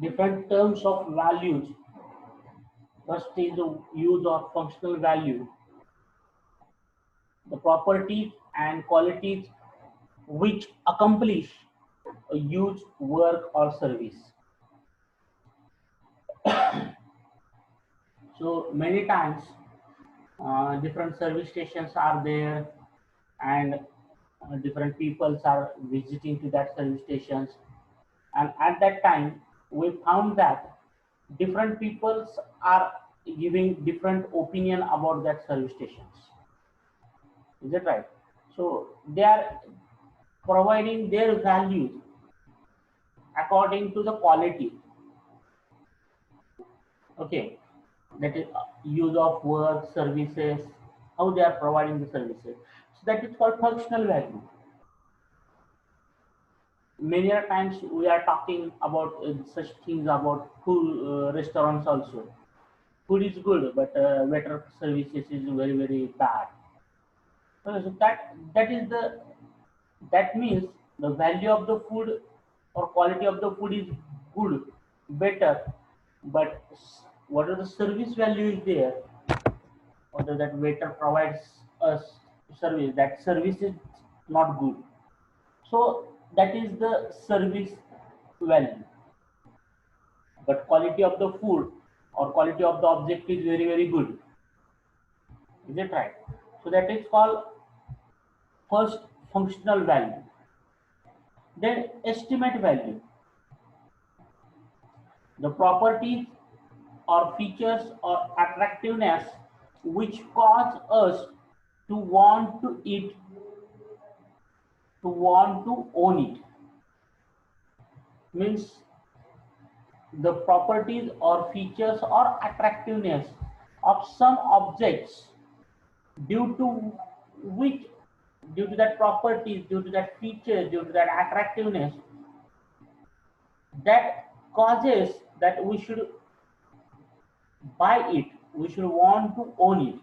different terms of values. First is the use of functional value, the properties and qualities which accomplish a huge work or service. So many times different service stations are there, and different peoples are visiting to that service stations, and at that time we found that different peoples are giving different opinion about that service stations. Is that right? So they are providing their values according to the quality. Okay, that is use of work, services, how they are providing the services. So that is called functional value. Many a times we are talking about such things about food restaurants also. Food is good, but waiter services is very bad. So that means the value of the food or quality of the food is good, better, but what are the service value is there, or that waiter provides us service, that service is not good. So that is the service value, but quality of the food or quality of the object is very good. Is it right? So that is called first functional value. Then estimate value, the properties or features or attractiveness which cause us to want to eat, to want to own it. Means the properties or features or attractiveness of some objects, due to which, due to that properties, due to that feature, due to that attractiveness, that causes that we should buy it, we should want to own it.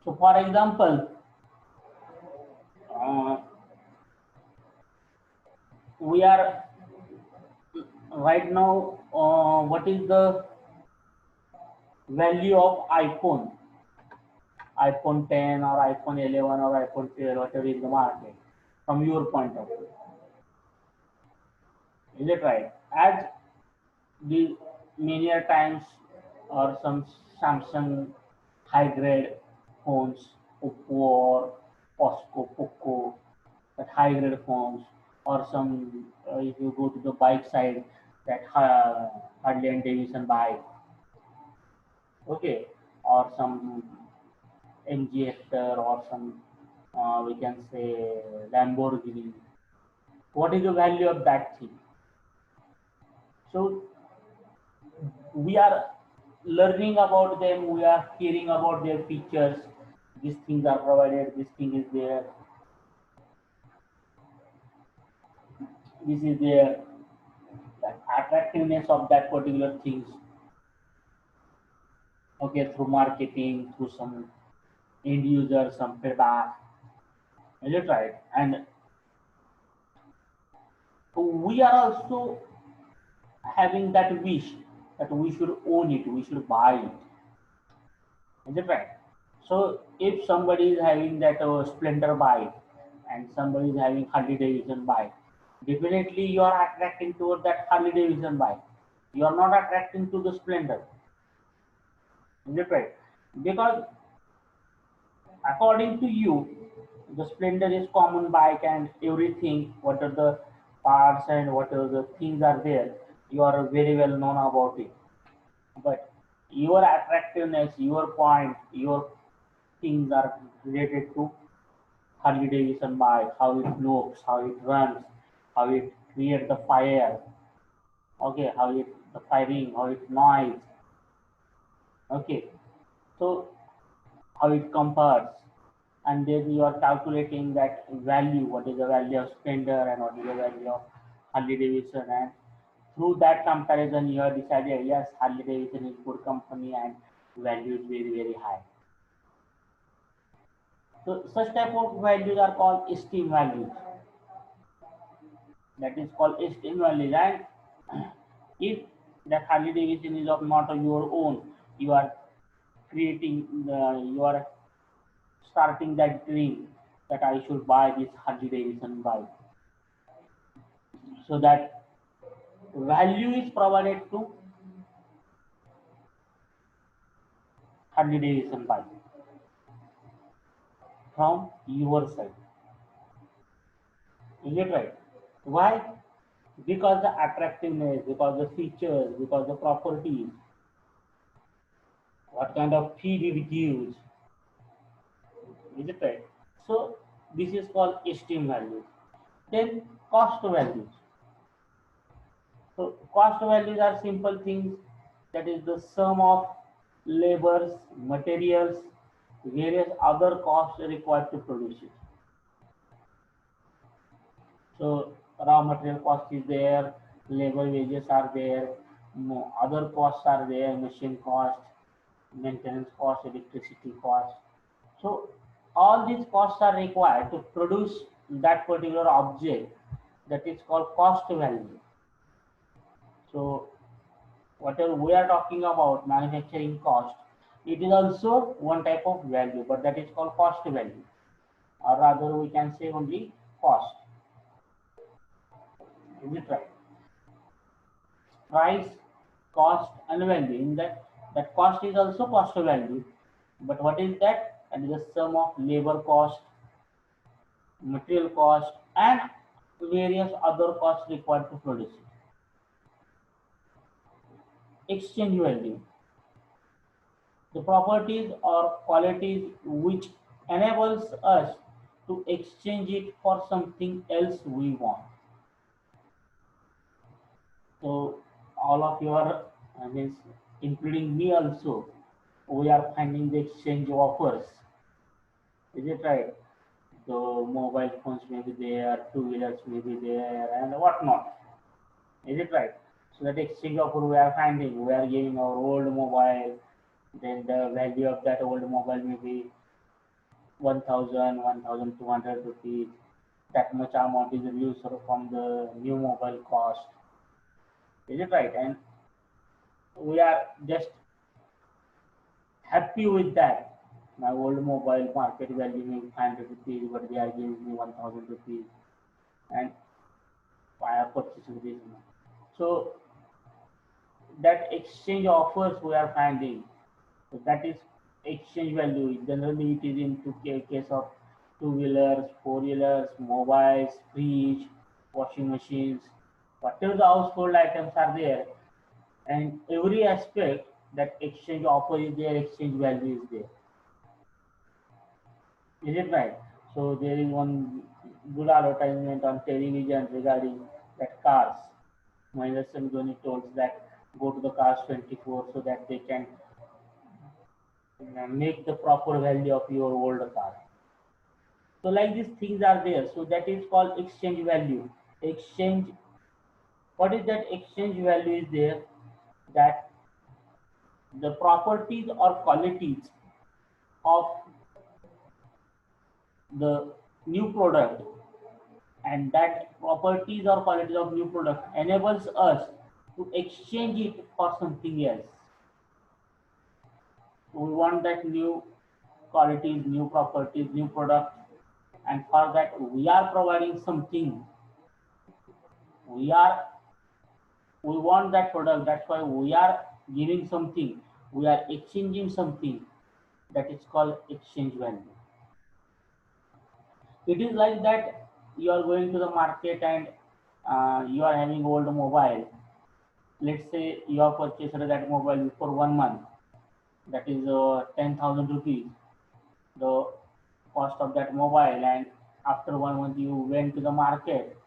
So for example, uh, we are right now, what is the value of iPhone 10 or iPhone 11 or iPhone 12, whatever is the market, from your point of view? Is it right? As the many a times, or some Samsung high grade phones, Oppo or Posco, Poco, that high grade phones, or some if you go to the bike side, that Harley and Davidson bike, okay, or some MG Hector, or some we can say Lamborghini. What is the value of that thing? So we are learning about them, we are hearing about their features. These things are provided, this thing is there, this is there, that attractiveness of that particular things. Okay, through marketing, through some end user, some feedback. Is it right? And we are also having that wish that we should own it, we should buy it. Is it right? So if somebody is having that Splendor bike, and somebody is having Harley Davidson bike, definitely you are attracting toward that Harley Davidson bike. You are not attracting to the Splendor. Is it right? Because according to you, the Splendor is common bike, and everything, what are the parts and what are the things are there, you are very well known about it. But your attractiveness, your point, your things are related to Harley Davidson bike, how it looks, how it runs, how it creates the fire, okay, how it the firing, how it noise, okay. So how it compares, and then you are calculating that value, what is the value of Splendor and what is the value of Harley Davidson, and through that comparison you have decided, yes, Harley Davidson is good company and value is very high. So such type of values are called esteem values. That is called esteem values. And If that Harley Davidson is of not of your own, you are you are starting that dream that I should buy this Harley Davidson bike. So that value is provided to Harley Davidson bike from your side. Is it right? Why? Because the attractiveness, because the features, because the properties, what kind of feed it gives. Is it right? So this is called esteem value. Then cost values. So cost values are simple things, that is the sum of labors, materials, various other costs required to produce it. So raw material cost is there, labor wages are there, other costs are there, machine cost, maintenance cost, electricity cost. So all these costs are required to produce that particular object, that is called cost value. So whatever we are talking about manufacturing cost, it is also one type of value, but that is called cost value, or rather we can say only cost. Is it right? Price, cost, and value. In that cost is also cost value. But what is that? That is the sum of labor cost, material cost, and various other costs required to produce it. Exchange value. The properties or qualities which enables us to exchange it for something else we want. So all of your, means including me also, we are finding the exchange offers. Is it right? The mobile phones may be there, two-wheelers may be there, and whatnot. Is it right? So that exchange offer we are finding, we are giving our old mobile, then the value of that old mobile may be 1,000, 1,200 rupees. That much amount is reduced from the new mobile cost. Is it right? And we are just happy with that. My old mobile market value may be 500 rupees, but they are giving me 1,000 rupees, and I have purchased this. So that exchange offers we are finding. So that is exchange value. Generally, it is into case of two-wheelers, four-wheelers, mobiles, fridge, washing machines, whatever the household items are there, and every aspect that exchange offer is there, exchange value is there. Is it right? So there is one good advertisement on television regarding that cars. Mahendra Singh Dhoni told that go to the cars 24 so that they can make the proper value of your old car. So like these things are there. So that is called exchange value. Exchange. What is that exchange value is there? That the properties or qualities of the new product, and that properties or qualities of new product enables us to exchange it for something else. We want that new qualities, new properties, new product, and for that we are providing something. We are we want that product. That's why we are giving something. We are exchanging something. That is called exchange value. It is like that you are going to the market and you are having old mobile. Let's say you have purchased that mobile for 1 month. That is 10,000 rupees. The cost of that mobile, and after 1 month you went to the market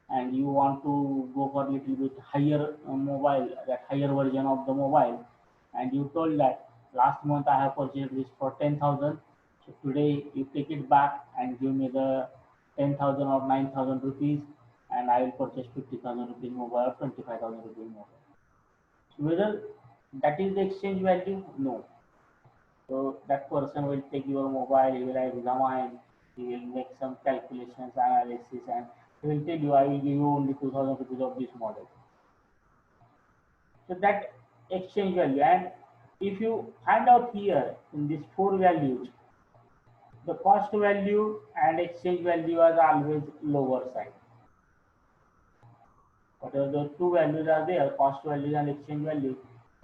and you want to go for a little bit higher mobile, that higher version of the mobile, and you told that last month I have purchased this for 10,000, so today you take it back and give me the 10,000 or 9,000 rupees, and I will purchase 50,000 rupees mobile or 25,000 rupees mobile. So whether that is the exchange value? No. So that person will take your mobile, he will examine, he will make some calculations, analysis, and he will tell you, I will give you only 2,000 rupees of this model. So that exchange value, and if you find out here in these four values, the cost value and exchange value are always lower side. Whatever the two values are there, cost value and exchange value,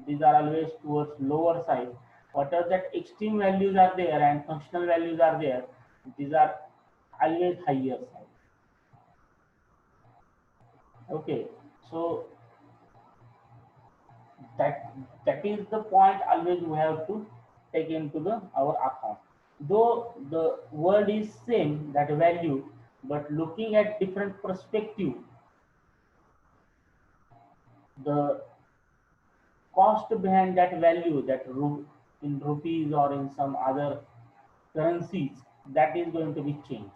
these are always towards lower side. Whatever that extreme values are there and functional values are there, these are always higher side. Okay, so that that is the point always we have to take into the our account. Though the word is same, that value, but looking at different perspective, the cost behind that value, that in rupees or in some other currencies, that is going to be changed.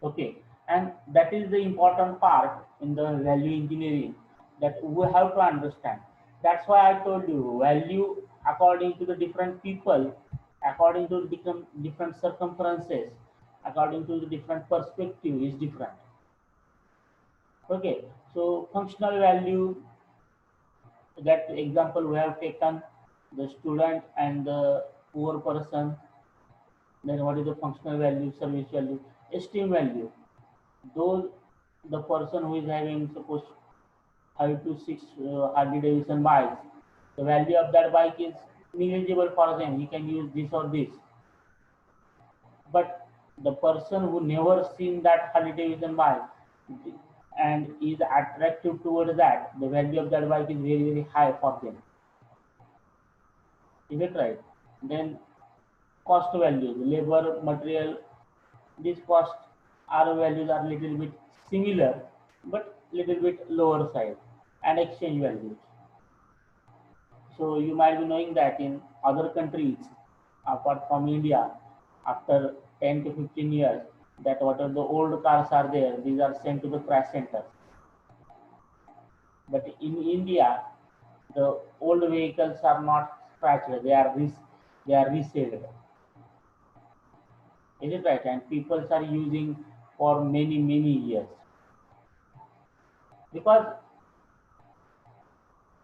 Okay, and that is the important part in the value engineering that we have to understand. That's why I told you value according to the different people, according to different circumstances, according to the different perspective is different. Okay, so functional value, that example we have taken, the student and the poor person. Then what is the functional value, service value, esteem value? Those, the person who is having suppose 5 to 6 Harley Davidson bikes, the value of that bike is negligible for them. He can use this or this. But the person who never seen that Harley Davidson bike and is attractive towards that, the value of that bike is very high for them. Is it right? Then cost values, labor, material, these cost are values are little bit similar, but little bit lower side, and exchange values. So you might be knowing that in other countries, apart from India, after 10 to 15 years, that whatever the old cars are there, these are sent to the crash centers. But in India, the old vehicles are not scratched; they are resold. Is it right? And people are using for many years because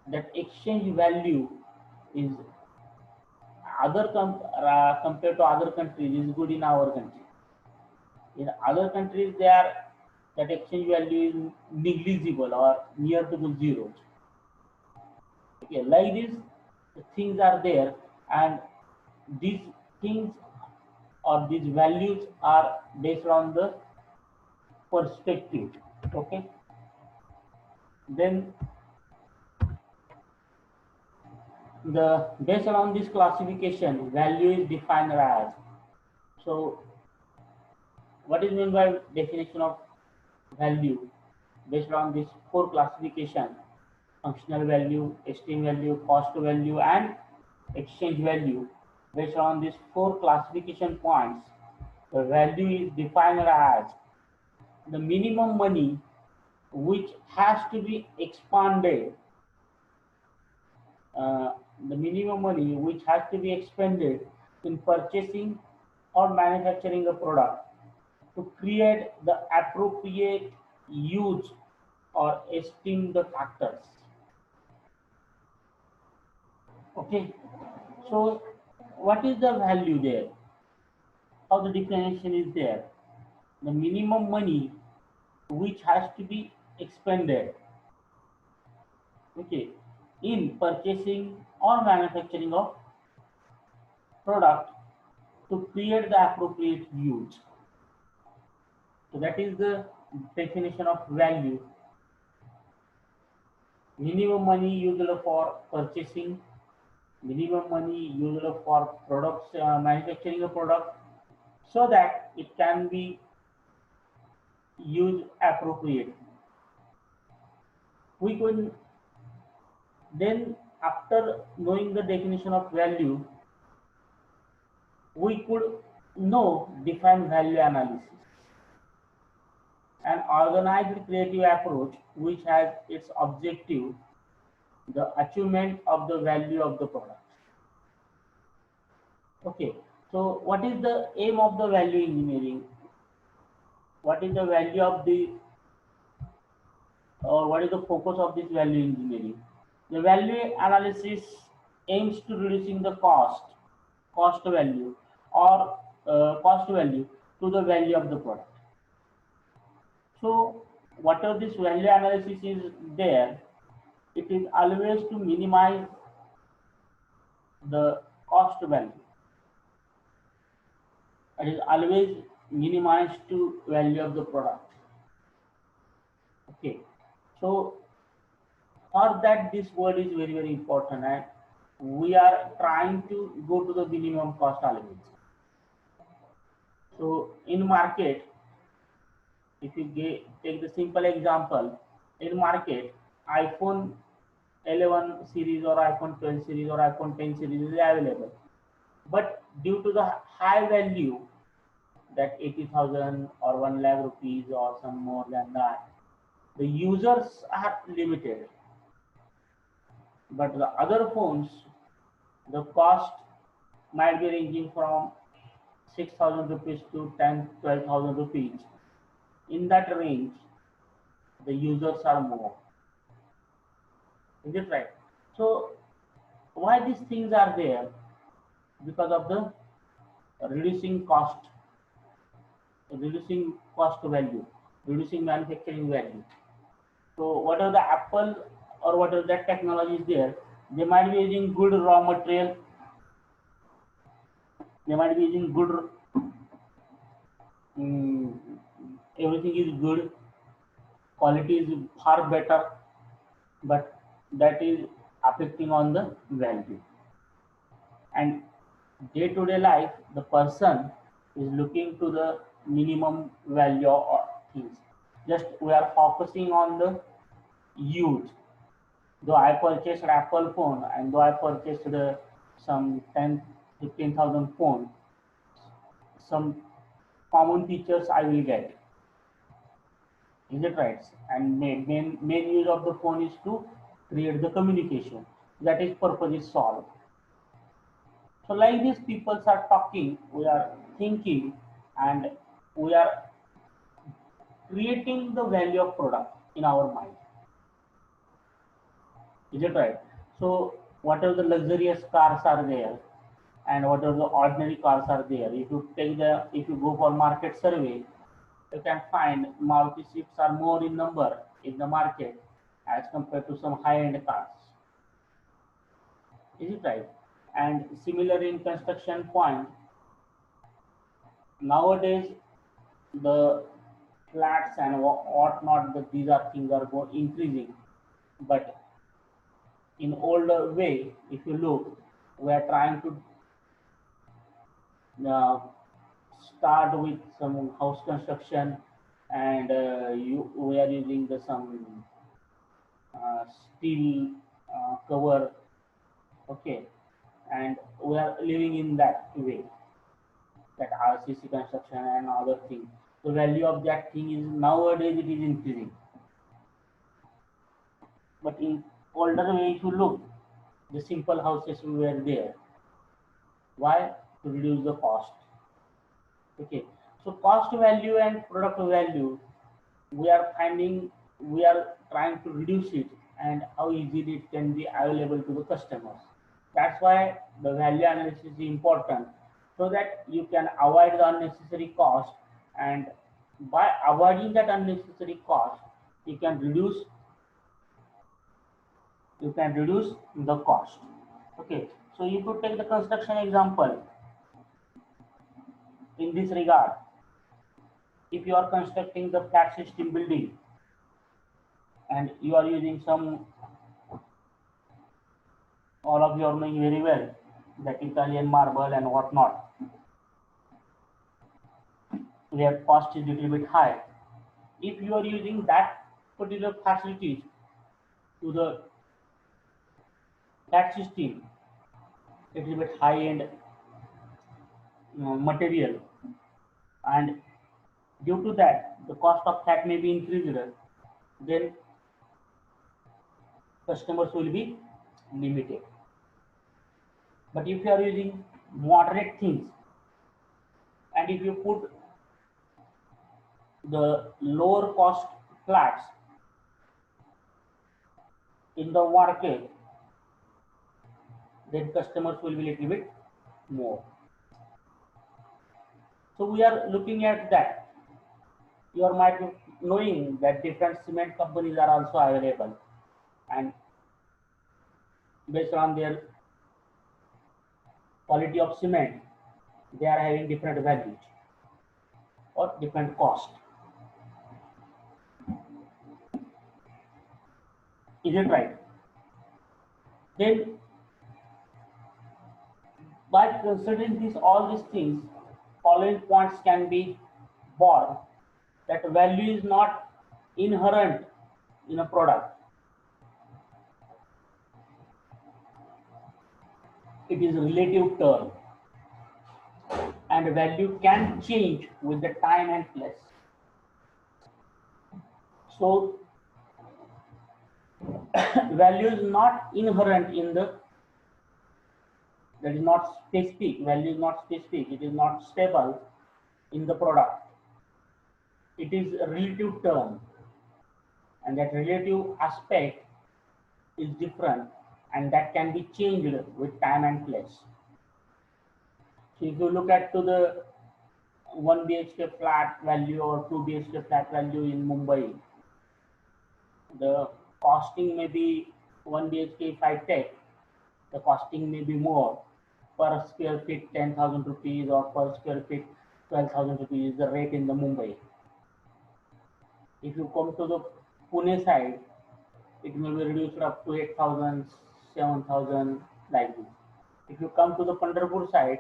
that exchange value is compared to other countries is good in our country. In other countries, they are that exchange value is negligible or near to the zero. Okay, like this, the things are there, and these things or these values are based on the perspective. Okay, then the based on this classification, value is defined as. So, what is meant by definition of value based on this four classification: functional value, esteem value, cost value, and exchange value. Based on these four classification points, the value is defined as the minimum money which has to be expended, uh, the minimum money which has to be expended in purchasing or manufacturing a product to create the appropriate use or esteem the factors. Okay, so what is the value there? How the definition is there? The minimum money which has to be expended, okay, in purchasing or manufacturing of product to create the appropriate use. So that is the definition of value. Minimum money used for purchasing, minimum money used for products, manufacturing a product, so that it can be used appropriately. We could then, after knowing the definition of value, we could know define value analysis, an organized creative approach which has its objective the achievement of the value of the product. Okay, so what is the aim of the value engineering? What is the value of the or what is the focus of this value engineering? The value analysis aims to reducing the cost value, or cost value to the value of the product. So whatever this value analysis is there, it is always to minimize the cost value. It is always minimized to value of the product. Okay. So for that, this word is very, very important, and we are trying to go to the minimum cost always. So in market, if you take the simple example, in market, iPhone 11 series or iPhone 12 series or iPhone 10 series is available. But due to the high value, that 80,000 or 1 lakh rupees or some more than that, the users are limited. But the other phones, the cost might be ranging from 6,000 rupees to 10, 12,000 rupees. In that range, the users are more. Is it right? So why these things are there? Because of the reducing cost value, reducing manufacturing value. So whatever the Apple or whatever that technology is there, they might be using good raw material, they might be using good, mm, everything is good, quality is far better, but that is affecting on the value. And day-to-day life, the person is looking to the minimum value of things. Just we are focusing on the youth. Though I purchased Apple phone and though I purchased some 10, 15,000 phone, some common features I will get. Is it right? And main use of the phone is to create the communication. That is purpose is solved. So like these people are talking, we are thinking, and we are creating the value of product in our mind. Is it right? So whatever the luxurious cars are there and whatever the ordinary cars are there, if you go for market survey, you can find Maruti Swifts are more in number in the market as compared to some high-end cars. Is it right? And similar in construction point, nowadays the flats and whatnot, these are things are increasing. But in older way, if you look, we are trying to start with some house construction, and we are using the some steel cover, okay, and we are living in that way, that RCC construction and other things. The value of that thing is nowadays it is increasing. But in older way, if you look, the simple houses were there. Why? To reduce the cost. Okay. So cost value and product value, we are trying to reduce it, and how easily it can be available to the customers. That's why the value analysis is important, so that you can avoid the unnecessary cost, and by avoiding that unnecessary cost, you can reduce the cost. Okay, so you could take the construction example in this regard. If you are constructing the flat system building and you are using some, all of you are knowing very well, that Italian marble and whatnot, their cost is a little bit high. If you are using that particular facilities to the flat system, it is a bit high end material, and due to that the cost of flat may be increased, then customers will be limited. But if you are using moderate things, and if you put the lower cost flats, in the market, then customers will be little bit more. So we are looking at that. You are might be knowing that different cement companies are also available, and based on their quality of cement, they are having different values or different cost. Is it right? Then by considering this all these things, following points can be born that value is not inherent in a product. It is a relative term, and value can change with the time and place. So value is not inherent in the, that is not specific, value is not specific, it is not stable in the product. It is a relative term, and that relative aspect is different, and that can be changed with time and place. So if you look at to the 1 BHK flat value or 2 BHK flat value in Mumbai, the costing may be 1 BHK if I take, the costing may be more, per square feet 10,000 rupees or per square feet 12,000 rupees is the rate in the Mumbai. If you come to the Pune side, it may be reduced up to 8,000, 7,000 like this. If you come to the Pandharpur side,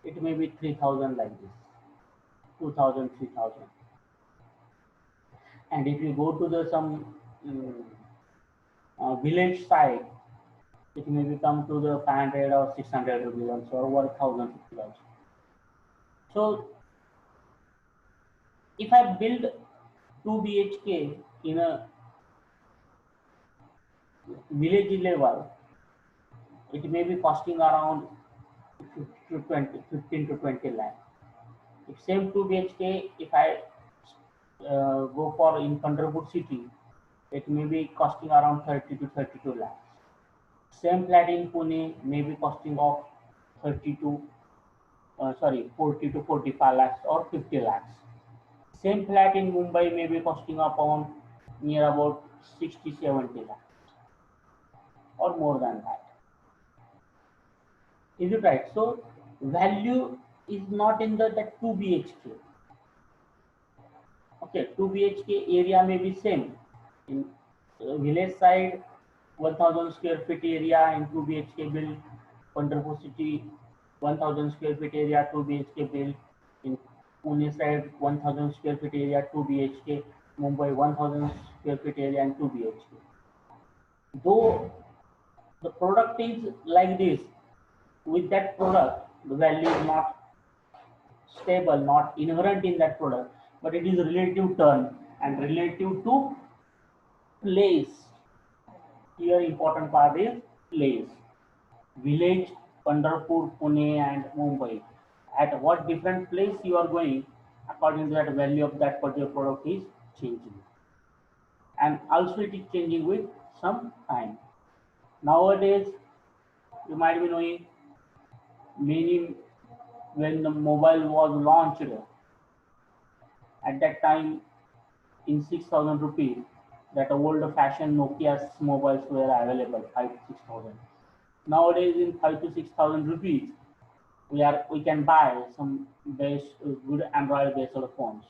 it may be 3,000 like this, 2,000, 3,000. And if you go to the some village side, it may become to the 500 or 600 rupees also, or 1,000 rupees also. So if I build 2 BHK in a village level, it may be costing around 15 to 20 lakh. If same 2 BHK, if I go for in Pandharpur city, it may be costing around 30 to 32 lakhs. Same flat in Pune may be costing of 40 to 45 lakhs or 50 lakhs. Same flat in Mumbai may be costing upon near about 60, 70 lakhs or more than that. Is it right? So value is not in that 2 BHK. Okay, 2 BHK area may be same. In village side, 1,000 square feet area in 2 BHK built. Pandharpur city, 1,000 square feet area, 2 BHK built. In Pune side, 1,000 square feet area, 2 BHK. Mumbai, 1,000 square feet area and 2 BHK. Though the product is like this, with that product, the value is not stable, not inherent in that product, but it is relative term and relative to place. Here important part is place. Village, Pandharpur, Pune and Mumbai. At what different place you are going, according to that value of that particular product is changing. And also it is changing with some time. Nowadays, you might be knowing, many, when the mobile was launched, at that time in 6,000 rupees, that old fashioned Nokia's mobiles were available, 5 to 6,000. Nowadays in 5 to 6,000 rupees, we can buy some good Android based phones.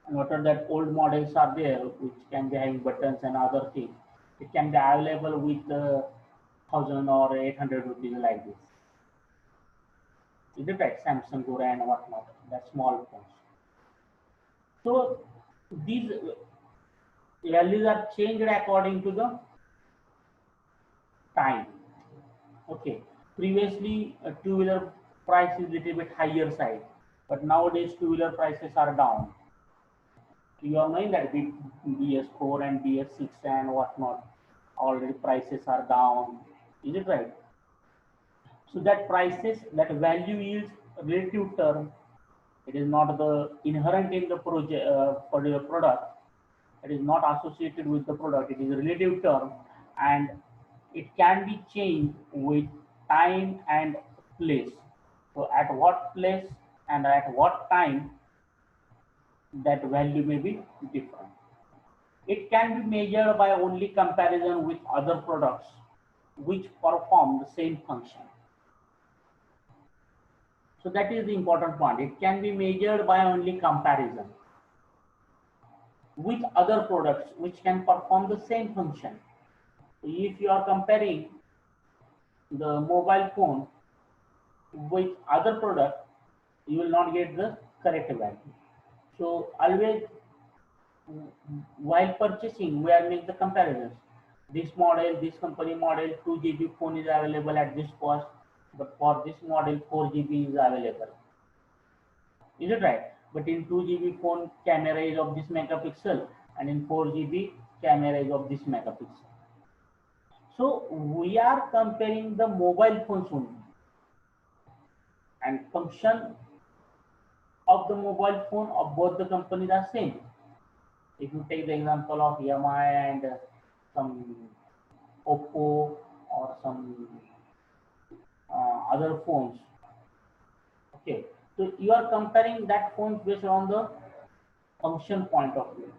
And what are that old models are there, which can be having buttons and other things. It can be available with 1,000 or 800 rupees like this. Is it right? Samsung, Gura and whatnot, that small phones. So these values are changed according to the time. Okay. Previously, two-wheeler price is little bit higher side, but nowadays two-wheeler prices are down. You are knowing that BS4 and BS6 and whatnot, already prices are down. Is it right? So that prices, that value is relative term. It is not the inherent in the project for your product. It is not associated with the product. It is a relative term, and it can be changed with time and place. So at what place and at what time that value may be different. It can be measured by only comparison with other products which perform the same function. So that is the important point. It can be measured by only comparison with other products which can perform the same function. If you are comparing the mobile phone with other product, you will not get the correct value. So always while purchasing, we are making the comparisons. This model, this company model, 2 GB phone is available at this cost, but for this model, 4 GB is available. Is it right? But in 2 GB phone, camera is of this megapixel, and in 4 GB, camera is of this megapixel. So we are comparing the mobile phones only, and function of the mobile phone of both the companies are same. If you take the example of EMI and some Oppo or some other phones, okay, so you are comparing that phone based on the function point of view,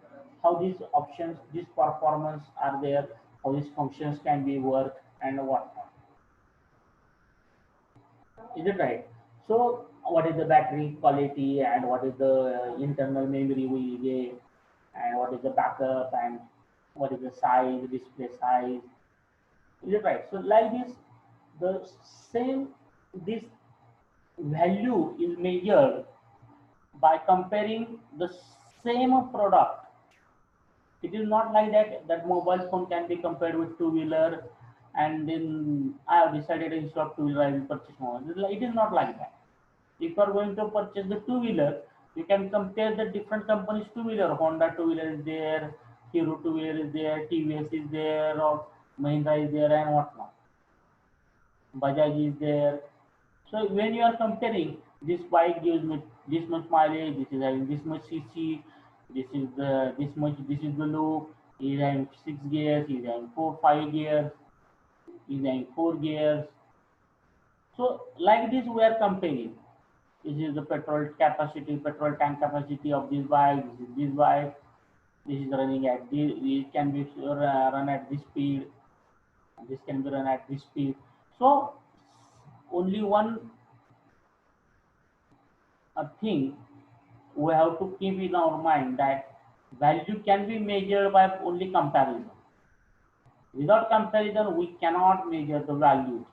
how these options, this performance are there, how these functions can be worked and whatnot. Is it right? So what is the battery quality and what is the internal memory we get and what is the backup and what is the size, display size. Is it right? So like this, the same, this value is measured by comparing the same product. It is not like that mobile phone can be compared with two-wheeler and then I have decided instead of two-wheeler I will purchase mobile. It is not like that. If you are going to purchase the two-wheeler, you can compare the different companies two-wheeler. Honda two-wheeler is there, Hero two-wheeler is there, TVS is there, or Mahindra is there, and whatnot. Bajaj is there. So when you are comparing, this bike gives me this much mileage, this is having this much CC, this is the this much, this is the loop. Is having 6 gears, is having 4, 5 gears, is having 4 gears. So like this, we are comparing. This is the petrol capacity, petrol tank capacity of this bike. This is this bike. This is running at this. It can be run at this speed. This can be run at this speed. So only one thing we have to keep in our mind, that value can be measured by only comparison. Without comparison, we cannot measure the values,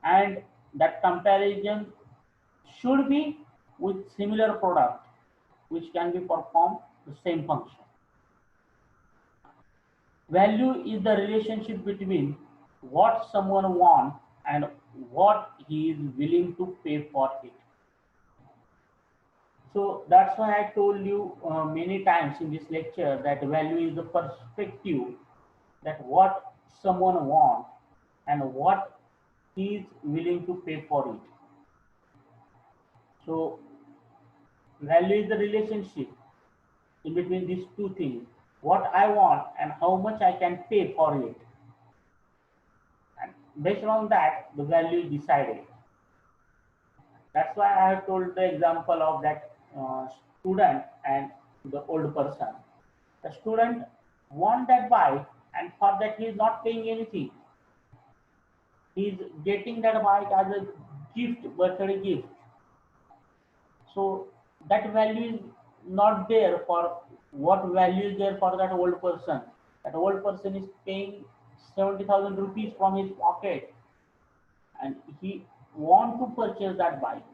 and that comparison should be with similar product which can be perform the same function. Value is the relationship between what someone wants and what he is willing to pay for it. So that's why I told you many times in this lecture that value is the perspective, that what someone wants and what he is willing to pay for it. So value is the relationship in between these two things, what I want and how much I can pay for it. And based on that, the value is decided. That's why I have told the example of that student and the old person. The student wants that bike, and for that he is not paying anything. He is getting that bike as a gift, birthday gift. So that value is not there for what value is there for that old person. That old person is paying 70,000 rupees from his pocket, and he want to purchase that bike.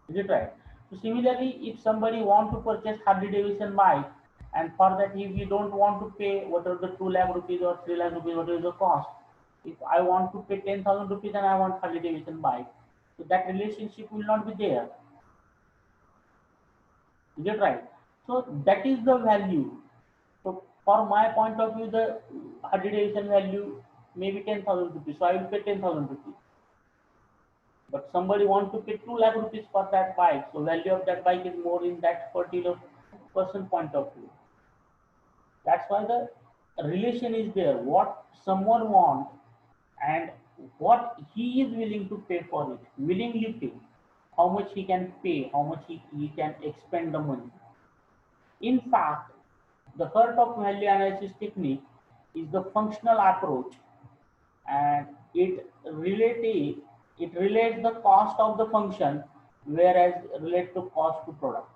Is it right? So similarly, if somebody want to purchase Harley Davidson bike, and for that if we don't want to pay whatever the 2 lakh rupees or 3 lakh rupees, whatever is the cost, if I want to pay 10,000 rupees and I want Harley Davidson bike, so that relationship will not be there. Is it right? So that is the value. So for my point of view, the Harley Davidson value may be 10,000 rupees, so I will pay 10,000 rupees. But somebody wants to pay 2 lakh rupees for that bike, so value of that bike is more in that particular person point of view. That's why the relation is there. What someone wants and what he is willing to pay for it, willingly pay, how much he can pay, how much he can expend the money. In fact, the heart of value analysis technique is the functional approach, and it relates the cost of the function, whereas relate to cost to product.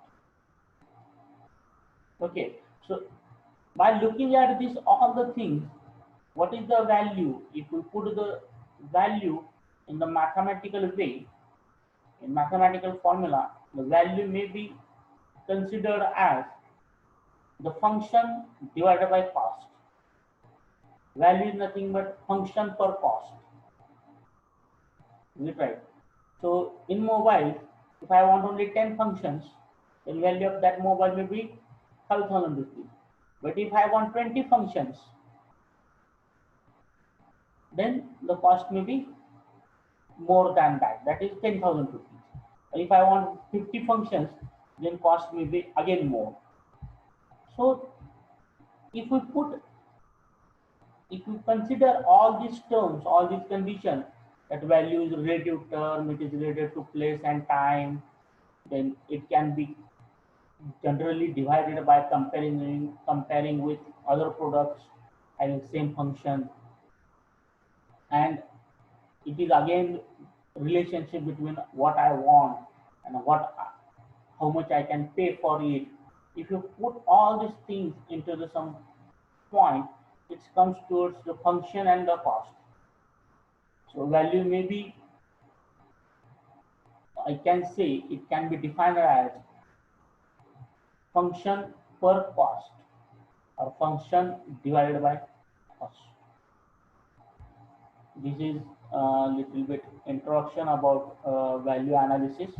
Okay, so by looking at this all the things, what is the value? If we put the value in the mathematical way, in mathematical formula, the value may be considered as the function divided by cost. Value is nothing but function per cost. Is it right? So in mobile, if I want only 10 functions, then value of that mobile may be 5,000 rupees. But if I want 20 functions, then the cost may be more than that. That is 10,000 rupees. If I want 50 functions, then cost may be again more. So if we put, if we consider all these terms, all these conditions, that value is relative term, it is related to place and time, then it can be generally divided by comparing with other products having same function, and it is again relationship between what I want and how much I can pay for it. If you put all these things into the some point, it comes towards the function and the cost. So value may be, I can say it can be defined as function per cost or function divided by cost. This is a little bit introduction about value analysis.